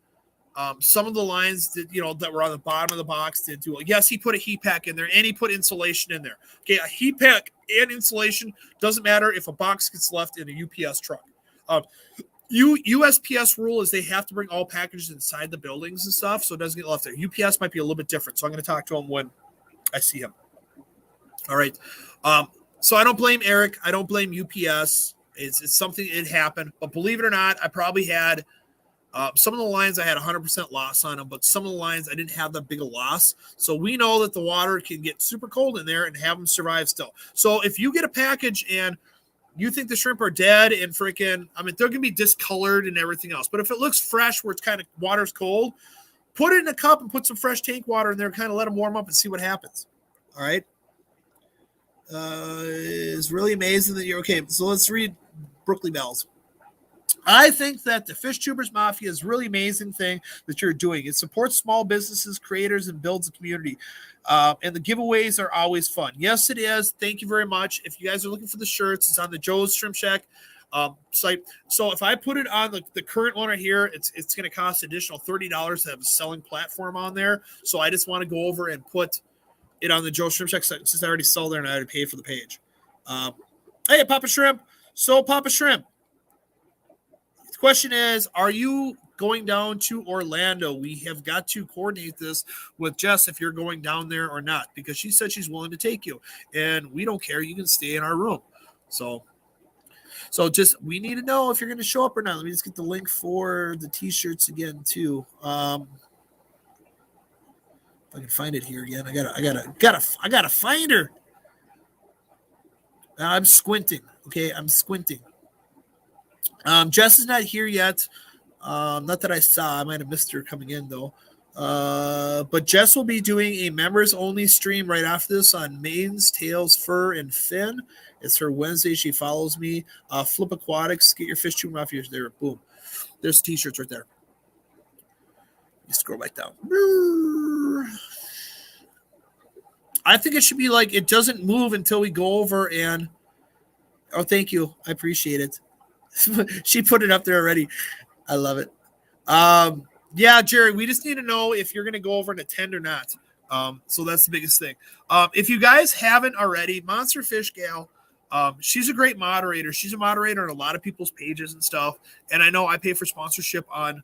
S1: some of the lines that were on the bottom of the box did do. Yes, he put a heat pack in there and he put insulation in there. Okay, a heat pack and insulation doesn't matter if a box gets left in a UPS truck. USPS rule is they have to bring all packages inside the buildings and stuff, so it doesn't get left there. UPS might be a little bit different, so I'm going to talk to him when I see him. All right. So I don't blame Eric. I don't blame UPS. It's something, it happened. But believe it or not, I probably had some of the lines I had 100% loss on them, but some of the lines I didn't have that big a loss. So we know that the water can get super cold in there and have them survive still. So if you get a package and you think the shrimp are dead and freaking, they're going to be discolored and everything else. But if it looks fresh where it's kind of water's cold, put it in a cup and put some fresh tank water in there and kind of let them warm up and see what happens. All right. It's really amazing that you're okay. So let's read Brookley Bells. I think that the Fishtubers Mafia is really amazing thing that you're doing. It supports small businesses, creators, and builds a community. And the giveaways are always fun. Yes, it is. Thank you very much. If you guys are looking for the shirts, it's on the Joe's Shrimp Shack site. So if I put it on the current one right here, it's going to cost additional $30 to have a selling platform on there. So I just want to go over and put it on the Joe's Shrimp Shack site since I already sold there and I already paid for the page. Hey, Papa Shrimp. So Papa Shrimp. The question is, are you going down to Orlando? We have got to coordinate this with Jess if you're going down there or not, because she said she's willing to take you, and we don't care. You can stay in our room. So just, we need to know if you're going to show up or not. Let me just get the link for the t-shirts again too. If I can find it here again, I gotta find her. I'm squinting. Okay, I'm squinting. Jess is not here yet. Not that I saw. I might have missed her coming in though. But Jess will be doing a members only stream right after this on Mains, Tails, Fur, and Fin. It's her Wednesday. She follows me. Flip Aquatics. Get your Fishtuber Mafia there. Boom. There's t-shirts right there. You scroll back down. I think it should be like it doesn't move until we go over and. Oh, thank you. I appreciate it. She put it up there already. I love it. Yeah, Jerry, we just need to know if you're going to go over and attend or not. So that's the biggest thing. If you guys haven't already, Monster Fish Gal, she's a great moderator. She's a moderator on a lot of people's pages and stuff. And I know I pay for sponsorship on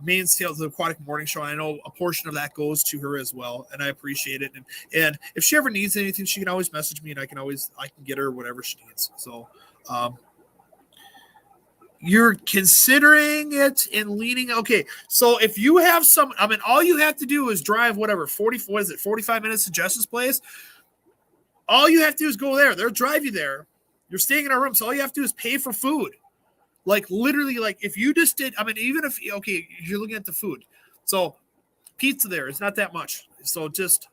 S1: Main Sales, the Aquatic Morning Show. And I know a portion of that goes to her as well. And I appreciate it. And if she ever needs anything, she can always message me and I can get her whatever she needs. So, you're considering it and leaning. Okay. So if you have all you have to do is drive 45 minutes to Jess's place. All you have to do is go there. They'll drive you there. You're staying in our room. So all you have to do is pay for food. Like literally, like if you just did, even if, okay, you're looking at the food. So pizza there is not that much. So just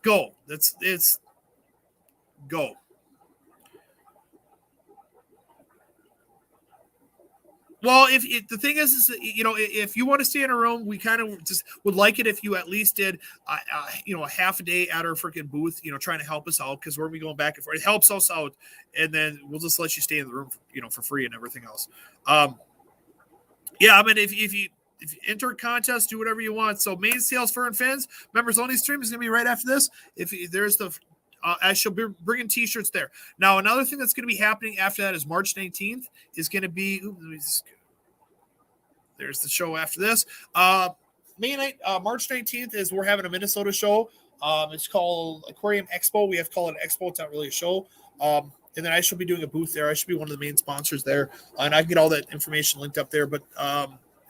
S1: go. It's go. Well, if the thing is if you want to stay in a room, we kind of just would like it if you at least did, a half a day at our freaking booth, trying to help us out because we're going to be going back and forth. It helps us out, and then we'll just let you stay in the room, for free and everything else. Yeah, if you enter a contest, do whatever you want. So main sales, Fur and Fins, members only stream is going to be right after this. There's the I shall be bringing t-shirts there. Now, another thing that's going to be happening after that is March 19th is going to be. There's the show after this. May night, March 19th is we're having a Minnesota show. It's called Aquarium Expo. We have to call it an expo. It's not really a show. And then I shall be doing a booth there. I should be one of the main sponsors there. And I can get all that information linked up there. But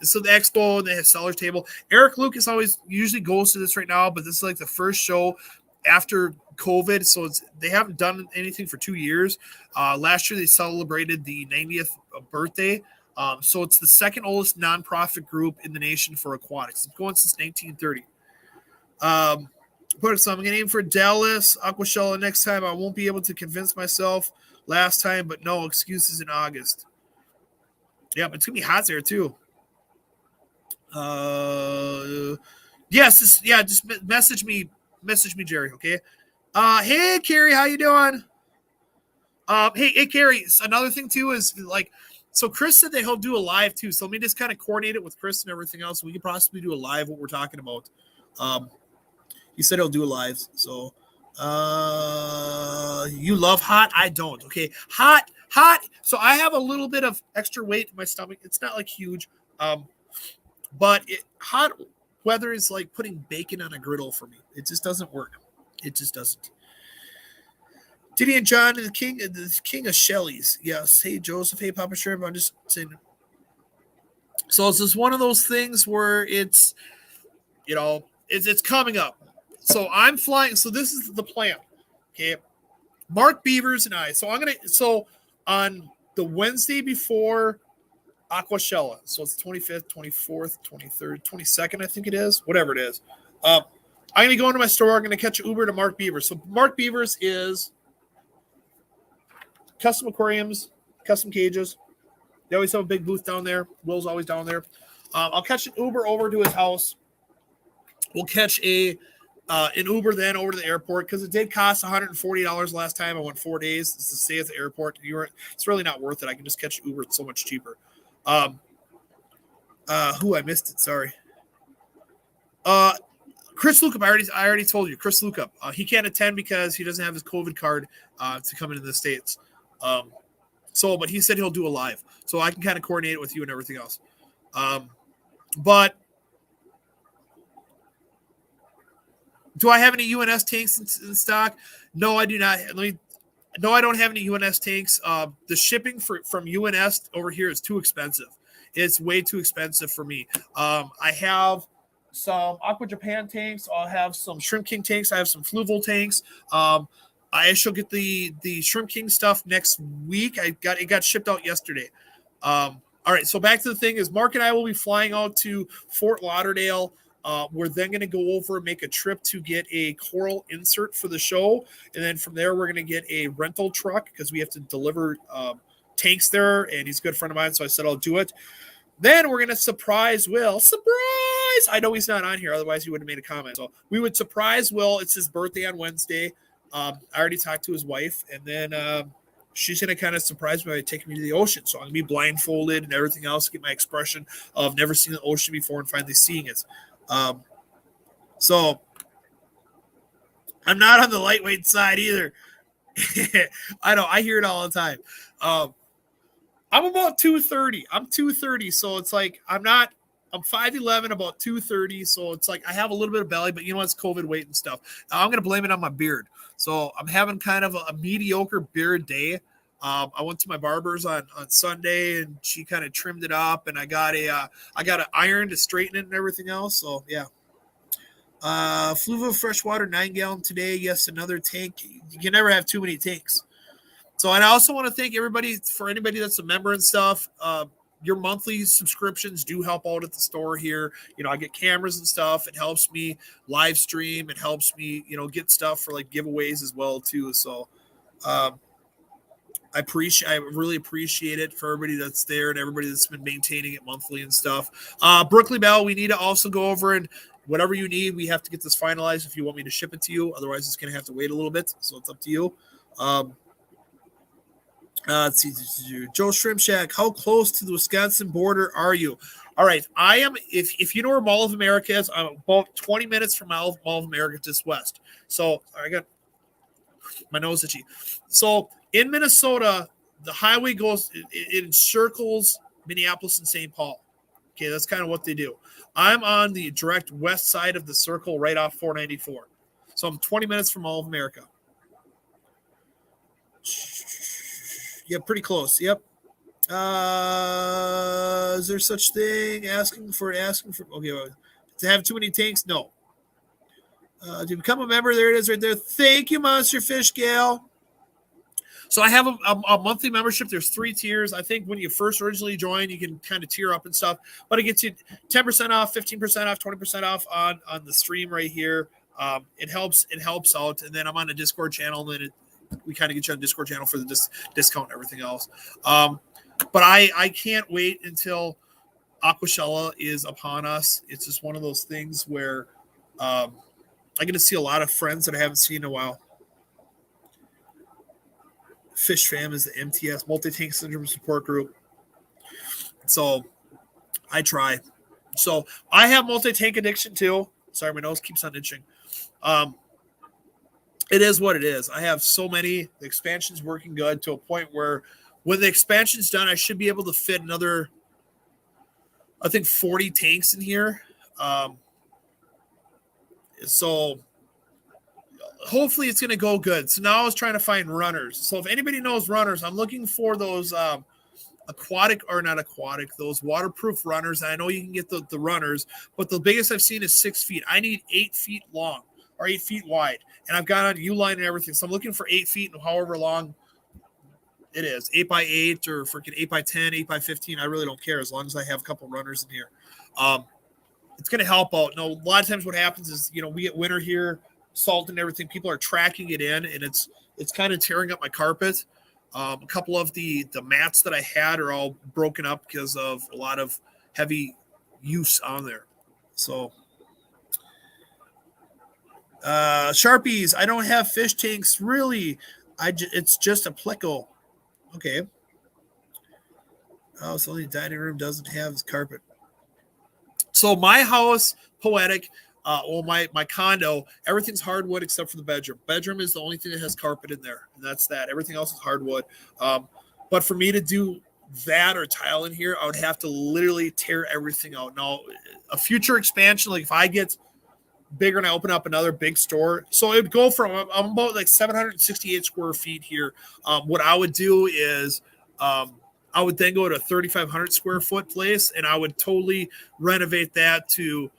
S1: so the expo, and they have seller's table. Eric Lucas usually goes to this right now, but this is like the first show after COVID, so they haven't done anything for 2 years. Last year they celebrated the 90th birthday, so it's the second oldest nonprofit group in the nation for aquatics. It's going since 1930. So I'm going to aim for Dallas, Aquashella next time. I won't be able to convince myself last time, but no excuses in August. Yeah, but it's going to be hot there too. Yes, just message me, Jerry, okay? Hey, Carrie, how you doing? Hey, Carrie, another thing, too, is, so Chris said that he'll do a live, too, so let me just kind of coordinate it with Chris and everything else. We could possibly do a live, what we're talking about. He said he'll do a live, so, you love hot? I don't, okay? Hot, so I have a little bit of extra weight in my stomach. It's not, huge, but hot weather is like putting bacon on a griddle for me. It just doesn't work. It just doesn't. Diddy and John, the king of Shelley's. Yes. Hey, Joseph. Hey, Papa Shrimp. I'm just saying. So it's just one of those things where it's, it's coming up. So I'm flying. So this is the plan. Okay. Mark Beavers and I. So on the Wednesday before Aquashella. So it's the 25th, 24th, 23rd, 22nd, I think it is. Whatever it is. I'm going to go into my store. I'm going to catch an Uber to Mark Beavers. So Mark Beavers is custom aquariums, custom cages. They always have a big booth down there. Will's always down there. I'll catch an Uber over to his house. We'll catch an Uber then over to the airport because it did cost $140 last time. I went 4 days to stay at the airport. It's really not worth it. I can just catch Uber. It's so much cheaper. I missed it. Sorry. Chris Lukup, I already told you. Chris Lukup. He can't attend because he doesn't have his COVID card to come into the States. But he said he'll do a live. So I can kind of coordinate it with you and everything else. But do I have any UNS tanks in stock? No, I do not. No, I don't have any UNS tanks. The shipping from UNS over here is too expensive. It's way too expensive for me. I have some Aqua Japan tanks. I'll have some Shrimp King tanks. I have some Fluval tanks. I shall get the Shrimp King stuff next week. It got shipped out yesterday. All right, so back to the thing is Mark and I will be flying out to Fort Lauderdale. We're then going to go over and make a trip to get a coral insert for the show. And then from there, we're going to get a rental truck because we have to deliver tanks there. And he's a good friend of mine, so I said I'll do it. Then we're going to surprise Will. Surprise! I know he's not on here. Otherwise, he would have made a comment. So we would surprise Will. It's his birthday on Wednesday. I already talked to his wife. And then she's going to kind of surprise me by taking me to the ocean. So I'm going to be blindfolded and everything else, get my expression of never seen the ocean before and finally seeing it. So I'm not on the lightweight side either. I know. I hear it all the time. I'm about 230. I'm 230. So it's like, I'm 5'11", about 230. So it's like, I have a little bit of belly, but you know, it's COVID weight and stuff. I'm going to blame it on my beard. So I'm having kind of a mediocre beard day. I went to my barber's on Sunday and she kind of trimmed it up and I got an iron to straighten it and everything else. So yeah. Fluva freshwater 9-gallon today. Yes. Another tank. You can never have too many tanks. So, and I also want to thank everybody for anybody that's a member and stuff. Your monthly subscriptions do help out at the store here. You know, I get cameras and stuff. It helps me live stream. It helps me, get stuff for like giveaways as well too. So, I really appreciate it for everybody that's there and everybody that's been maintaining it monthly and stuff. Brookley Bell, we need to also go over and whatever you need, we have to get this finalized if you want me to ship it to you. Otherwise, it's going to have to wait a little bit. So it's up to you. Let's see. Joe Shrimp Shack, how close to the Wisconsin border are you? All right. I am, if you know where Mall of America is, I'm about 20 minutes from Mall of America just west. So I got my nose itchy. So in Minnesota, the highway goes, it encircles Minneapolis and St. Paul. Okay, that's kind of what they do. I'm on the direct west side of the circle right off 494. So I'm 20 minutes from Mall of America. Yeah, pretty close. Yep. Is there such thing? Asking for okay, to have too many tanks? No. To become a member, there it is right there. Thank you, Monster Fish Gal. So I have a monthly membership. There's 3 tiers. I think when you first originally join, you can kind of tier up and stuff, but it gets you 10% off, 15% off, 20% off on the stream right here. It helps out. And then I'm on a Discord channel, and we kind of get you on the Discord channel for the discount and everything else. But I can't wait until Aquashella is upon us. It's just one of those things where I get to see a lot of friends that I haven't seen in a while. Fish Fam is the MTS, Multi-Tank Syndrome Support Group. So I try. So I have multi-tank addiction too. Sorry, my nose keeps on itching. It is what it is. I have so many. The expansion's working good to a point where when the expansion's done, I should be able to fit another, I think, 40 tanks in here. So hopefully it's going to go good. So now I was trying to find runners. So if anybody knows runners, I'm looking for those those waterproof runners. I know you can get the runners, but the biggest I've seen is 6 feet. I need 8 feet long or 8 feet wide. And I've got on U-line and everything. So I'm looking for 8 feet and however long it is, 8x8 or freaking 8x10, 8x15. I really don't care as long as I have a couple runners in here. It's going to help out. No, a lot of times what happens is, we get winter here, salt and everything. People are tracking it in, and it's kind of tearing up my carpet. A couple of the mats that I had are all broken up because of a lot of heavy use on there. So Sharpies, I don't have fish tanks really. It's just a pleco. Okay. Oh, so the dining room doesn't have carpet. So my house, Poetic, my condo, everything's hardwood except for the bedroom. Bedroom is the only thing that has carpet in there, and that's that. Everything else is hardwood. But for me to do that or tile in here, I would have to literally tear everything out. Now, a future expansion, like if I get bigger and I open up another big store, so it would go from I'm about like 768 square feet here. What I would do is I would then go to a 3,500 square foot place, and I would totally renovate that to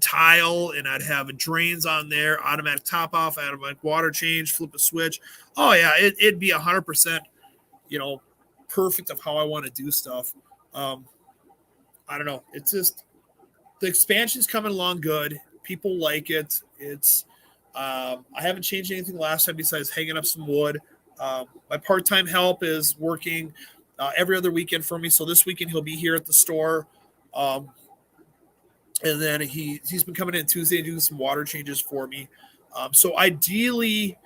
S1: tile, and I'd have drains on there, automatic top off, automatic water change, flip a switch. Oh yeah, it'd be 100%, perfect of how I want to do stuff. I don't know. It's just the expansion's coming along good. People like it. It's I haven't changed anything last time besides hanging up some wood. My part-time help is working every other weekend for me. So this weekend he'll be here at the store. And then he's been coming in Tuesday and doing some water changes for me. So ideally,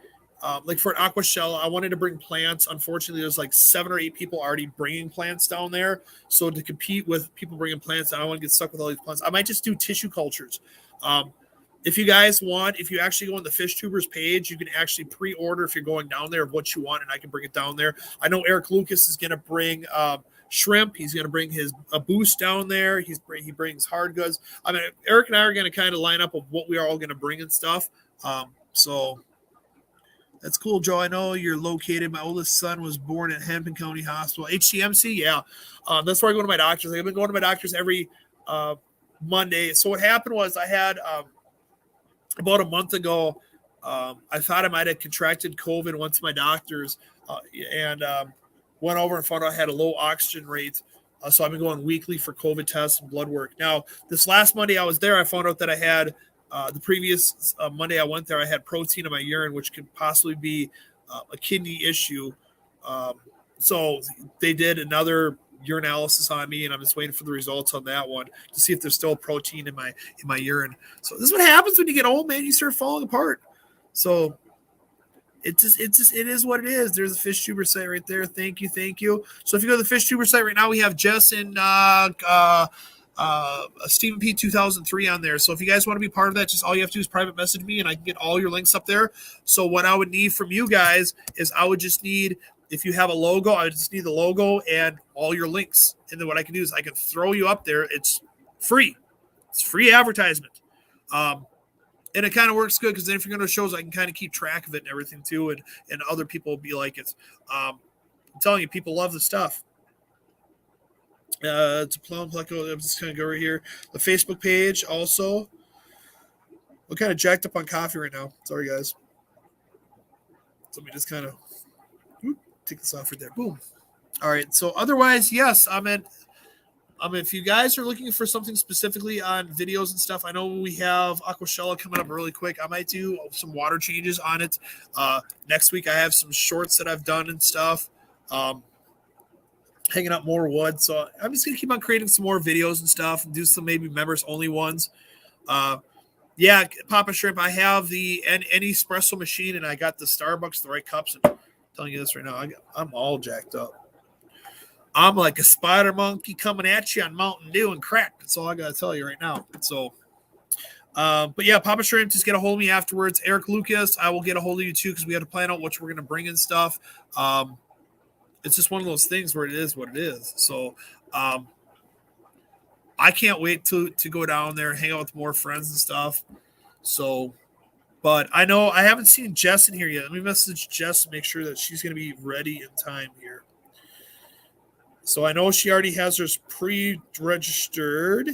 S1: like for an Aquashella, I wanted to bring plants. Unfortunately, there's like 7 or 8 people already bringing plants down there. So to compete with people bringing plants, I don't want to get stuck with all these plants. I might just do tissue cultures. If you guys want, if you actually go on the Fishtubers page, you can actually pre-order if you're going down there of what you want, and I can bring it down there. I know Eric Lucas is going to bring shrimp. He's going to bring a boost down there. He brings hard goods. I mean, Eric and I are going to kind of line up of what we are all going to bring and stuff. So that's cool, Joe. I know you're located. My oldest son was born at Hennepin County Hospital. HCMC, yeah. That's where I go to my doctors. I've been going to my doctors every Monday. So what happened was I had about a month ago, I thought I might have contracted COVID, went to my doctors and went over and found out I had a low oxygen rate. So I've been going weekly for COVID tests and blood work. Now, this last Monday I was there, I found out that I had the previous Monday I went there, I had protein in my urine, which could possibly be a kidney issue. So they did another urinalysis on me, and I'm just waiting for the results on that one to see if there's still protein in my urine. So this is what happens when you get old, man. You start falling apart. So it is what it is. There's a Fishtuber site right there. Thank you. So if you go to the Fishtuber site right now, we have Jess and Stephen P 2003 on there. So if you guys want to be part of that, just all you have to do is private message me, and I can get all your links up there. So what I would need from you guys is I would just need, if you have a logo, I just need the logo and all your links. And then what I can do is I can throw you up there. It's free. It's free advertisement. And it kind of works good because then if you're going to shows, I can kind of keep track of it and everything too. And other people will be like it. I'm telling you, people love the stuff. It's a plum pleco. I'm just going to go right here. The Facebook page also. We're kind of jacked up on coffee right now. Sorry, guys. So let me just kind of take this off right there. Boom. All right. So otherwise, yes, if you guys are looking for something specifically on videos and stuff, I know we have Aquashella coming up really quick. I might do some water changes on it. Next week, I have some shorts that I've done and stuff. Hanging up more wood. So I'm just going to keep on creating some more videos and stuff and do some maybe members only ones. Yeah, Papa Shrimp, I have the any espresso machine, and I got the Starbucks, the right cups. And I'm telling you this right now, I'm all jacked up. I'm like a spider monkey coming at you on Mountain Dew and crack. That's all I got to tell you right now. So, but yeah, Papa Shrimp, just get a hold of me afterwards. Eric Lucas, I will get a hold of you too because we have to plan out what we're going to bring and stuff. It's just one of those things where it is what it is. So, I can't wait to go down there and hang out with more friends and stuff. So, but I know I haven't seen Jess in here yet. Let me message Jess to make sure that she's going to be ready in time here. So I know she already has hers pre-registered.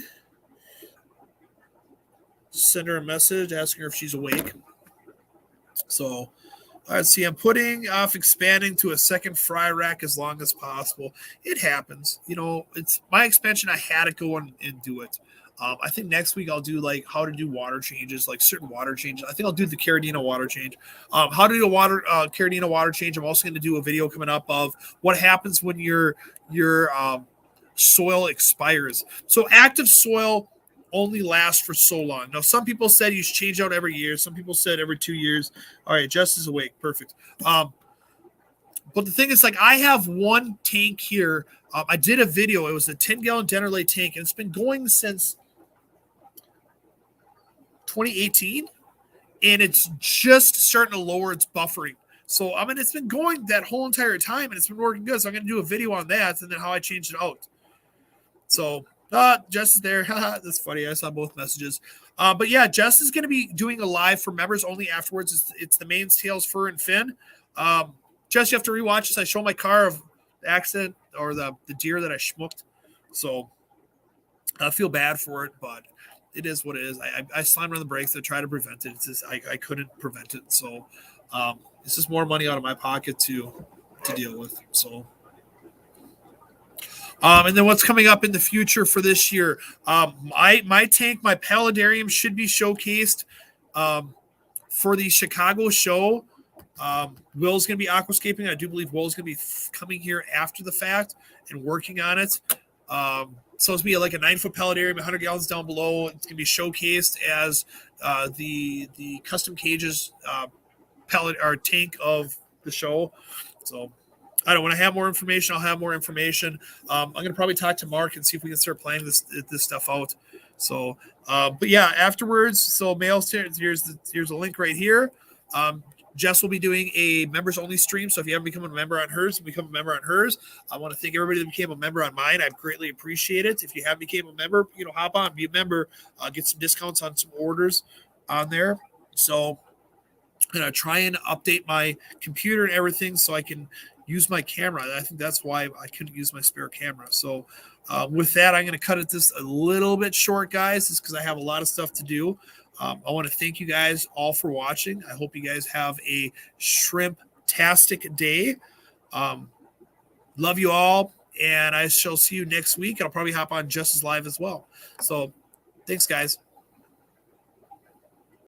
S1: Send her a message asking her if she's awake. So Let's see. I'm putting off expanding to a second fry rack as long as possible. It happens. You know, it's my expansion. I had to go and do it. I think next week I'll do like how to do water changes, like certain water changes. I think I'll do the Caradina water change. How to do a Caradina water change. I'm also going to do a video coming up of what happens when your soil expires. So active soil only lasts for so long. Now, some people said you should change out every year. Some people said every 2 years. All right, Jess is awake. Perfect. But the thing is, like, I have one tank here. I did a video. It was a 10-gallon Dennerley tank, and it's been going since 2018, and it's just starting to lower its buffering. So, I mean, it's been going that whole entire time, and it's been working good. So I'm going to do a video on that and then how I changed it out. So, Jess is there. That's funny. I saw both messages. But yeah, Jess is going to be doing a live for members only afterwards. It's the Mains, Tails, Fur, and Fin. Jess, you have to rewatch this. I show my car of the accident or the deer that I schmooked. So I feel bad for it, but it is what it is. I slammed on the brakes to try to prevent it. It's just I couldn't prevent it. So it's just more money out of my pocket to deal with. So. And then what's coming up in the future for this year? My tank, my paludarium should be showcased for the Chicago show. Will's going to be aquascaping. I do believe Will's going to be coming here after the fact and working on it. So it's going to be like a 9-foot paludarium, 100 gallons down below. It's going to be showcased as the custom cages tank of the show. So I don't. When I have more information, I'll have more information. I'm going to probably talk to Mark and see if we can start playing this stuff out. So, but yeah, afterwards. So, males, here's a link right here. Jess will be doing a members only stream. So if you haven't become a member on hers, become a member on hers. I want to thank everybody that became a member on mine. I greatly appreciate it. If you haven't became a member, hop on, be a member, get some discounts on some orders on there. So I'm going to try and update my computer and everything so I can use my camera. I think that's why I couldn't use my spare camera. So with that, I'm going to cut it this a little bit short, guys, just because I have a lot of stuff to do. I want to thank you guys all for watching. I hope you guys have a shrimp-tastic day. Love you all, and I shall see you next week. I'll probably hop on just as live as well. So thanks, guys.